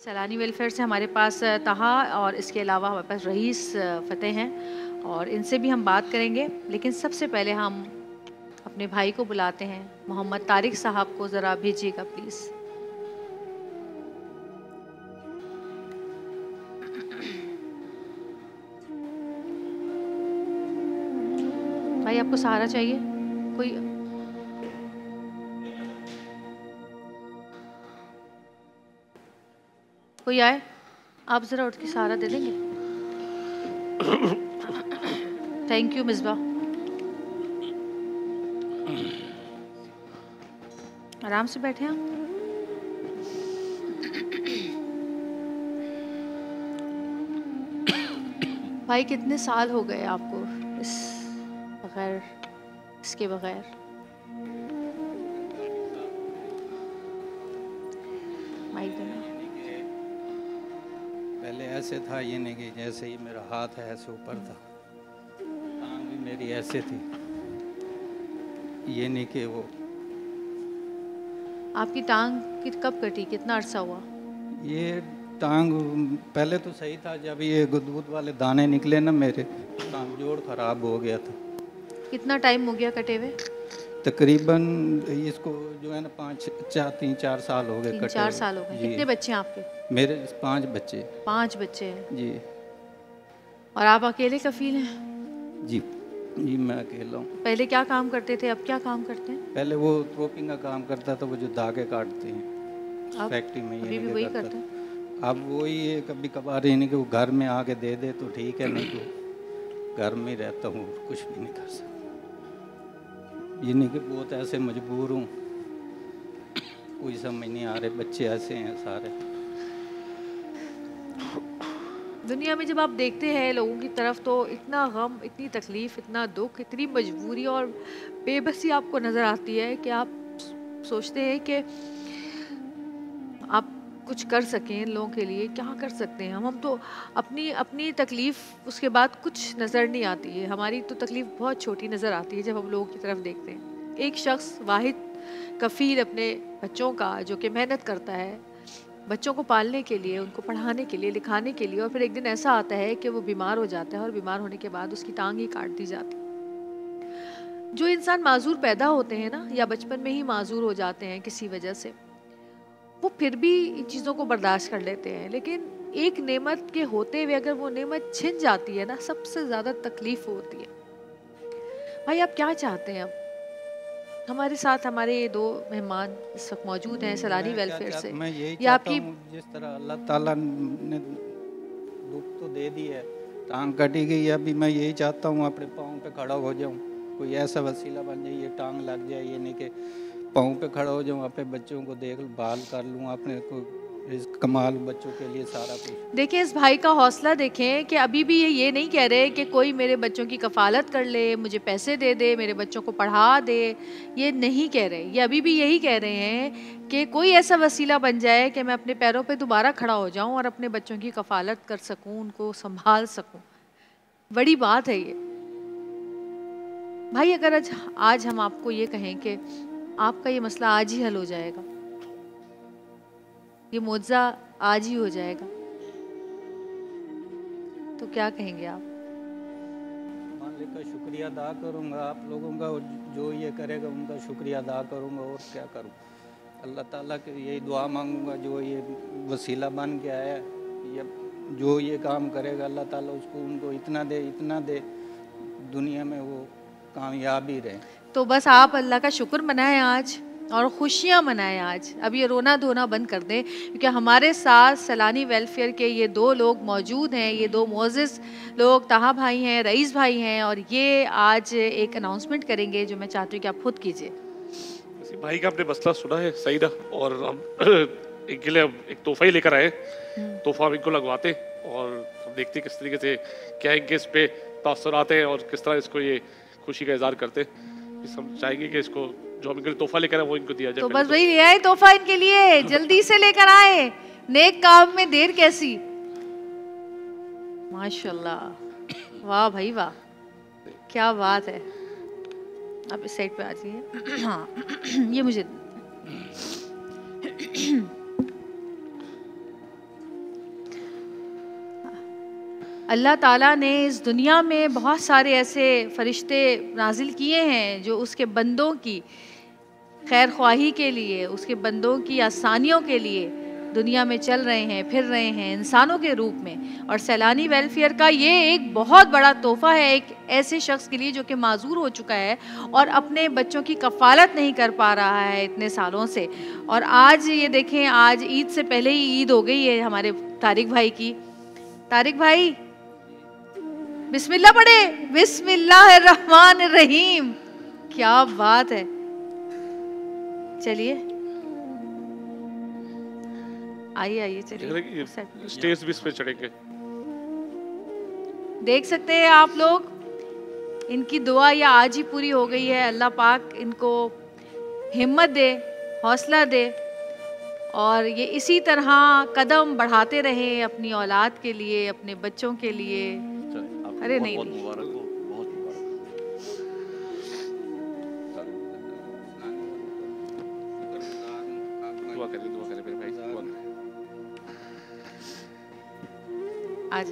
सैलानी वेलफेयर से हमारे पास तहा और इसके अलावा हमारे पास रईस फ़तेह हैं और इनसे भी हम बात करेंगे। लेकिन सबसे पहले हम अपने भाई को बुलाते हैं, मोहम्मद तारिक साहब को ज़रा भेजिएगा प्लीज़। भाई आपको सहारा चाहिए? कोई आए, आप ज़रा उठ के सहारा दे देंगे? Thank you Misbah. आराम से बैठे आप। भाई कितने साल हो गए आपको इसके बगैर? पहले ऐसे था, ये नहीं कि जैसे ही मेरा हाथ है ऐसे ऊपर था, टांग भी मेरी ऐसे थी, ये नहीं कि वो। आपकी टांग कब कटी, कितना अरसा हुआ? ये टांग पहले तो सही था, जब ये दूध वाले दाने निकले ना मेरे, टांग जोड़ खराब हो गया था। कितना टाइम हो गया कटे हुए? तकरीबन इसको जो है ना 3-4 साल हो गए कटे। 3-4 साल हो गए। कितने बच्चे हैं आपके? मेरे 5 बच्चे। 5 बच्चे हैं जी। और आप अकेले कफील हैं? जी जी, मैं अकेला हूँ। पहले क्या काम करते थे, अब क्या काम करते हैं? पहले वो रोपिंग का काम करता था, वो जो धागे काटते हैं फैक्ट्री में, अभी भी वही करते हैं? अब वही है, कभी कभार नहीं कि वो घर में आके दे दे तो ठीक है, नहीं तो घर में रहता हूँ, कुछ भी नहीं कर सकता। ये नहीं कि बहुत ऐसे मजबूर हूँ, कोई समझ नहीं आ रहे, बच्चे ऐसे हैं सारे। दुनिया में जब आप देखते हैं लोगों की तरफ तो इतना गम, इतनी तकलीफ़, इतना दुख, इतनी मजबूरी और बेबसी आपको नज़र आती है कि आप सोचते हैं कि आप कुछ कर सकें लोगों के लिए। क्या कर सकते हैं हम तो अपनी तकलीफ़ उसके बाद कुछ नज़र नहीं आती है। हमारी तो तकलीफ़ बहुत छोटी नज़र आती है जब हम लोगों की तरफ देखते हैं। एक शख्स वाहिद कफ़ील अपने बच्चों का, जो कि मेहनत करता है बच्चों को पालने के लिए, उनको पढ़ाने के लिए, लिखाने के लिए, और फिर एक दिन ऐसा आता है कि वो बीमार हो जाता है और बीमार होने के बाद उसकी टांग ही काट दी जाती है। जो इंसान माजूर पैदा होते हैं ना, या बचपन में ही माजूर हो जाते हैं किसी वजह से, वो फिर भी इन चीज़ों को बर्दाश्त कर लेते हैं। लेकिन एक नेमत के होते हुए अगर वो नेमत छिन जाती है ना, सबसे ज़्यादा तकलीफ होती है। भाई आप क्या चाहते हैं? अब हमारे साथ हमारे ये 2 मेहमान इस वक्त मौजूद हैं सैलानी वेलफेयर से। मैं यही चाहता हूँ, जिस तरह अल्लाह ताला ने दुख तो दे दी है, टांग कटी गई है, अभी मैं यही चाहता हूँ अपने पाँव पे खड़ा हो जाऊँ, कोई ऐसा वसीला बन जाए, ये टांग लग जाए, ये नहीं कि पाँव पे खड़ा हो जाऊँ, अपने बच्चों को देखभाल कर लूँ, अपने को कमाल बच्चों के लिए सारा कुछ। देखिए इस भाई का हौसला देखें कि अभी भी ये नहीं कह रहे कि कोई मेरे बच्चों की कफ़ालत कर ले, मुझे पैसे दे दे, मेरे बच्चों को पढ़ा दे, ये नहीं कह रहे। ये अभी भी यही कह रहे हैं कि कोई ऐसा वसीला बन जाए कि मैं अपने पैरों पे दोबारा खड़ा हो जाऊं और अपने बच्चों की कफ़ालत कर सकूं, उनको संभाल सकूं। बड़ी बात है ये। भाई अगर आज हम आपको ये कहें कि आपका ये मसला आज ही हल हो जाएगा, ये मौजज़ा आज ही हो जाएगा, तो क्या कहेंगे आप? मालिक का शुक्रिया अदा करूँगा, आप लोगों का जो ये करेगा उनका शुक्रिया अदा करूँगा, और क्या करूँ। अल्लाह ताला के यही दुआ मांगूंगा, जो ये वसीला बन के आया, ये जो ये काम करेगा अल्लाह ताला उसको उनको इतना दे दुनिया में वो कामयाब ही रहे। तो बस आप अल्लाह का शुक्र मनाएं आज और खुशियाँ मनाएं आज। अब ये रोना धोना बंद कर दें, क्योंकि हमारे साथ सैलानी वेलफेयर के ये 2 लोग मौजूद हैं, ये 2 मोअज़्ज़िज़ लोग, ताहा भाई हैं, रईस भाई हैं, और ये आज एक अनाउंसमेंट करेंगे जो मैं चाहती हूँ कि आप खुद कीजिए। भाई का आपने मसला सुना है सईदा, और हम इनके लिए एक तोहफा ही लेकर आए। तोहफा हम इनको लगवाते और हम देखते किस तरीके से क्या इनके इस पे तासुरात हैं और किस तरह इसको ये खुशी का इजहार करते। हम चाहेंगे कि इसको जो हम इनके लिए तोहफा लेकर आए वो इनको दिया जाए। तो बस वही ले आए तोहफा इनके लिए, जल्दी से लेकर आए, नेक काम में देर कैसी। माशाल्लाह, वाह भाई वाह, क्या बात है। आप इस साइड पे आ जाइए। हाँ ये मुझे अल्लाह ताला ने इस दुनिया में बहुत सारे ऐसे फरिश्ते नाजिल किए हैं जो उसके बंदों की खैर ख्वाही के लिए, उसके बंदों की आसानियों के लिए दुनिया में चल रहे हैं, फिर रहे हैं इंसानों के रूप में। और सैलानी वेलफेयर का ये एक बहुत बड़ा तोहफ़ा है एक ऐसे शख्स के लिए जो कि माजूर हो चुका है और अपने बच्चों की कफ़ालत नहीं कर पा रहा है इतने सालों से। और आज ये देखें, आज ईद से पहले ही ईद हो गई है हमारे तारिक भाई की। तारिक भाई बिस्मिल्लाह पढ़े, बिस्मिल्लाहिर्रहमानिर्रहीम। क्या बात है। चलिए आइए चलिए स्टेज भी इस पे चढ़ेंगे। देख सकते हैं आप लोग, इनकी दुआ ये आज ही पूरी हो गई है। अल्लाह पाक इनको हिम्मत दे, हौसला दे और ये इसी तरह कदम बढ़ाते रहें अपनी औलाद के लिए, अपने बच्चों के लिए। अरे नहीं, बहुत मुबारक हो, बहुत मुबारक। दुआ करें मेरे भाई, दुआ करें। आज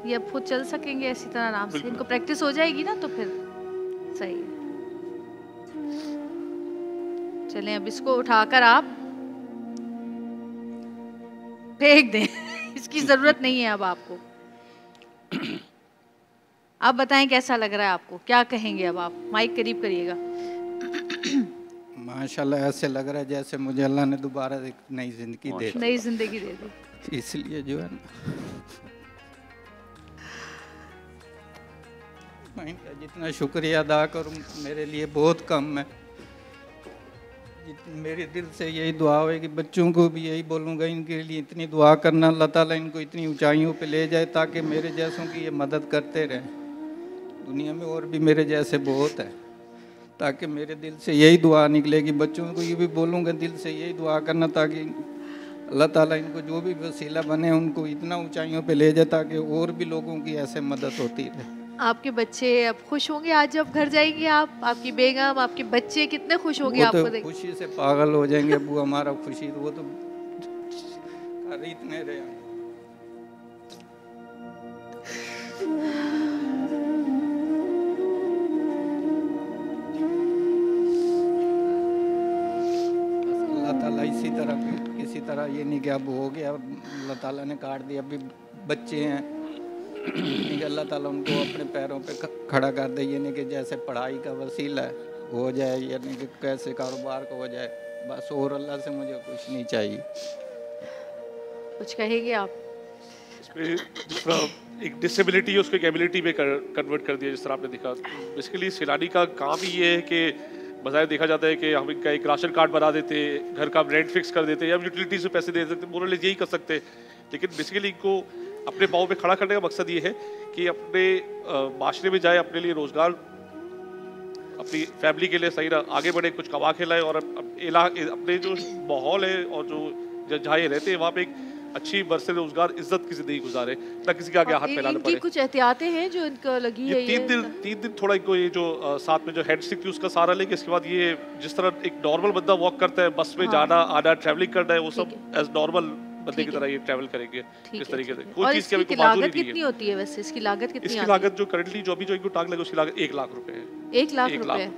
ये अब खुद चल सकेंगे ऐसी तरह आराम से, इनको प्रैक्टिस हो जाएगी ना तो फिर सही है। चलें अब इसको उठाकर आप फेंक दें इसकी जरूरत नहीं है अब आपको। आप बताएं कैसा लग रहा है आपको, क्या कहेंगे अब आप? माइक करीब करिएगा। माशाल्लाह ऐसे लग रहा है जैसे मुझे अल्लाह ने दोबारा एक नई जिंदगी दे दी। नई जिंदगी दे दी। इसलिए जो है ना मैं इनका जितना शुक्रिया अदा करूं मेरे लिए बहुत कम है। मेरे दिल से यही दुआ है कि बच्चों को भी यही बोलूँगा, इनके लिए इतनी दुआ करना, अल्लाह ताला इनको इतनी ऊंचाइयों पे ले जाए ताकि मेरे जैसों की ये मदद करते रहें। दुनिया में और भी मेरे जैसे बहुत है, ताकि मेरे दिल से यही दुआ निकलेगी। बच्चों को ये भी बोलूँगा दिल से यही दुआ करना ताकि अल्लाह ताला इनको जो भी वसीला बने उनको इतना ऊंचाइयों पे ले जाए ताकि और भी लोगों की ऐसे मदद होती रहे। आपके बच्चे अब खुश होंगे आज जब घर जाएंगे आप, आपकी बेगम, आपके बच्चे कितने खुश होंगे आपको तो देख? खुशी से पागल हो जाएंगे अबू हमारा खुशी, वो तो खरीदने रहे। अल्लाह ताला इसी तरह किसी तरह ये नहीं कि अब हो गया, अल्लाह ताला ने काट दिया। अभी बच्चे हैं, अल्लाह ताला उनको अपने पैरों पे खड़ा कर दे। ये नहीं कि जैसे पढ़ाई का वसीला है हो जाए, यानी कि कैसे कारोबार को हो जाए, बस और अल्लाह से मुझे कुछ नहीं चाहिए। कुछ कहेंगे आप? इसमें जिस तरह एक डिसेबिलिटी है उसको एक एबिलिटी में कन्वर्ट कर दिया, जिस तरह आपने देखा। बेसिकली सैलानी का काम ही ये है कि बजाय देखा जाता है कि हम इनका एक राशन कार्ड बना देते, घर का रेंट फिक्स कर देते या यूटिलिटीज में पैसे दे देते, मोरल यही कर सकते। लेकिन बेसिकली इनको अपने पाँव पे खड़ा करने का मकसद ये है कि अपने माशरे में जाए, अपने लिए रोजगार, अपनी फैमिली के लिए सही आगे बढ़े, कुछ कमा के लाए और अपने जो माहौल है और जो जहाँ ये रहते हैं वहाँ पे एक अच्छी बरसे रोजगार इज्जत की जिंदगी गुजारे, ना किसी के आगे हाथ फैलाना पड़े। कुछ एहतियातें हैं जो इनको लगी है? ये 3 दिन थोड़ा इनको ये जो साथ में जो हैंड स्टिक थी उसका सहारा लेके, इसके बाद ये जिस तरह एक नॉर्मल बंदा वॉक करता है, बस में जाना आना ट्रैवलिंग करना है, वो सब एज नॉर्मल बंदे की तरह ये ट्रैवल करेंगे इस तरीके से। कोई चीज की अभी कोई माजूरी नहीं है। कितनी होती है वैसे इसकी लागत? कितनी इसकी लागत जो करंटली जो अभी जो इनको टांग लगे उसकी लागत 1 लाख रुपए है। 1 लाख रुपए?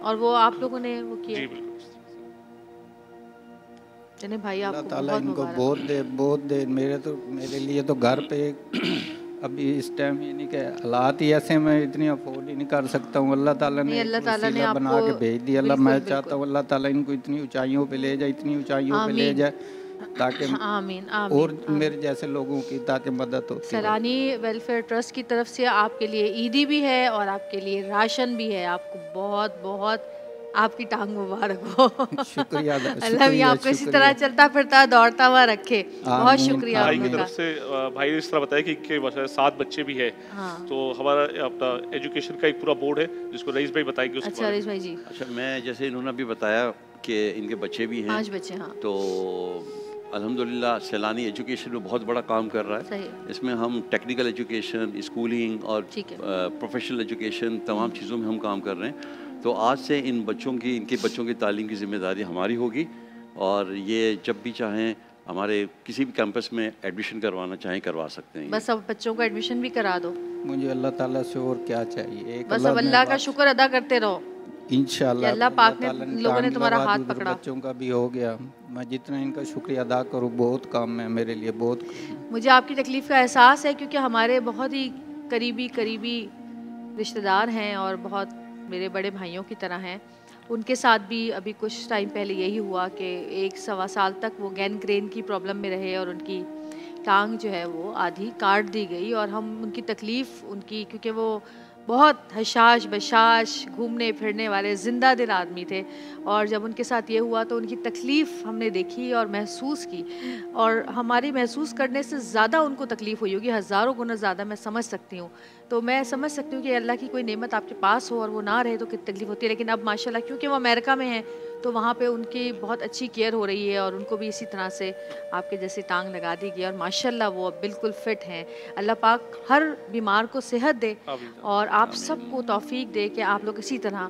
और वो आप लोगों ने वो किया? जी बिल्कुल। चने भाई आपको ताला इनको बहुत दे। मेरे लिए तो घर पे अभी इस टाइम ये नहीं कि हालात ही ऐसे, मैं इतनी अफोर्ड ही नहीं कर सकता हूँ। अल्लाह ताला ने बना के भेज दिया। अल्लाह मैं चाहता हूँ अल्लाह ताला इनको इतनी ऊंचाइयों पे ले जाए, इतनी ऊंचाइयों पे ले जाए ताकि आमीन और मेरे जैसे लोगों की ताकि मदद हो। सैलानी वेलफेयर ट्रस्ट की तरफ से आपके लिए ईदी भी है और आपके लिए राशन भी है। आपको बहुत बहुत आपकी टांग मुबारक हो। शुक्रिया। अल्लाह भी आपको इसी तरह चलता फिरता दौड़ता हुआ रखे। बहुत शुक्रिया। भाई की तरफ से भाई ने इस तरह बताया कि इनके 7 बच्चे भी है। हाँ। तो हमारा अपना एजुकेशन का एक पूरा बोर्ड है जिसको रईस भाई बताएंगे। अच्छा रईस भाई जी। अच्छा, मैं जैसे इन्होंने अभी बताया कि इनके बच्चे भी हैं 5 बच्चे। हाँ। तो अल्हम्दुलिल्लाह सैलानी एजुकेशन में बहुत बड़ा काम कर रहा है। इसमें हम टेक्निकल एजुकेशन, स्कूलिंग और प्रोफेशनल एजुकेशन तमाम चीज़ों में हम काम कर रहे हैं। तो आज से इनके बच्चों की तालीम की जिम्मेदारी हमारी होगी और ये जब भी चाहें हमारे किसी भी कैंपस में एडमिशन करवाना चाहें करवा सकते हैं। बस अब बच्चों को एडमिशन भी करा दो। मुझे अल्लाह ताला से और क्या चाहिए, एक बस अब अल्लाह का शुक्र अदा करते रहो। इंशाल्लाह अल्लाह पाक ने लोगों ने तुम्हारा हाथ पकड़ा। बच्चों का भी हो गया, मैं जितना इनका शुक्रिया अदा करूँ बहुत काम है मेरे लिए, बहुत। मुझे आपकी तकलीफ़ का एहसास है क्योंकि हमारे बहुत ही करीबी रिश्तेदार हैं और बहुत मेरे बड़े भाइयों की तरह हैं। उनके साथ भी अभी कुछ टाइम पहले यही हुआ कि 1-1.25 साल तक वो गैंग्रेन की प्रॉब्लम में रहे और उनकी टांग जो है वो आधी काट दी गई। और हम उनकी तकलीफ़ उनकी, क्योंकि वो बहुत हशाश बशाश घूमने फिरने वाले ज़िंदा दिल आदमी थे, और जब उनके साथ ये हुआ तो उनकी तकलीफ़ हमने देखी और महसूस की, और हमारी महसूस करने से ज़्यादा उनको तकलीफ़ हुई होगी, हज़ारों गुना ज़्यादा मैं समझ सकती हूँ। तो मैं समझ सकती हूँ कि अल्लाह की कोई नेमत आपके पास हो और वो ना रहे तो कितनी तकलीफ़ होती है। लेकिन अब माशाल्लाह क्योंकि वो अमेरिका में हैं तो वहाँ पे उनकी बहुत अच्छी केयर हो रही है और उनको भी इसी तरह से आपके जैसी टांग लगा दी गई और माशाल्लाह वो अब बिल्कुल फिट हैं। अल्लाह पाक हर बीमार को सेहत दे और आप सबको तौफीक दे कि आप लोग इसी तरह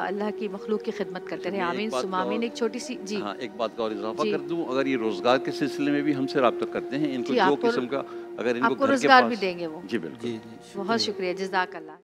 अल्लाह की मखलूक की खिदमत करते रहे। आमीन सुम्मा आमीन। एक छोटी सी जी हाँ, एक बात का और इजाफा कर दूं, अगर ये रोजगार के सिलसिले में भी हमसे रब्ता करते हैं, इनको जो किस्म का अगर इनको आपको रोजगार भी देंगे वो। जी बिल्कुल, बहुत शुक्रिया, जज़ाकल्लाह।